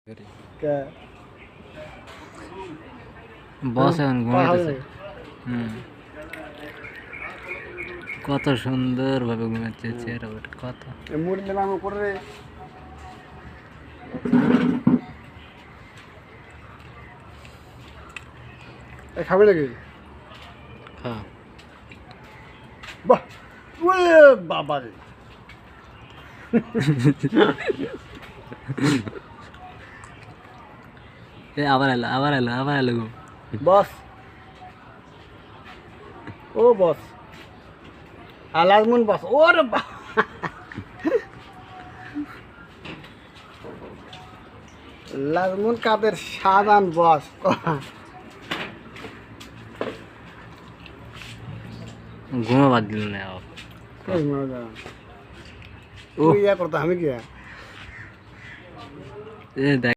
কে বস এখন ঘুমাইতেছে। কত সুন্দর ভাবে ঘুমাচ্ছে চেহারা কত মুড়ি দিলাম করে খাবে নাকি? হ্যাঁ বাহ ওরে বাবা রে আবার এলো বস ও বস আলাজমুন বস ওরে লাজমুন কাদের সাধারণ বস ঘুমাবার দিল না ও ইয়া করতে আমি কি দেখ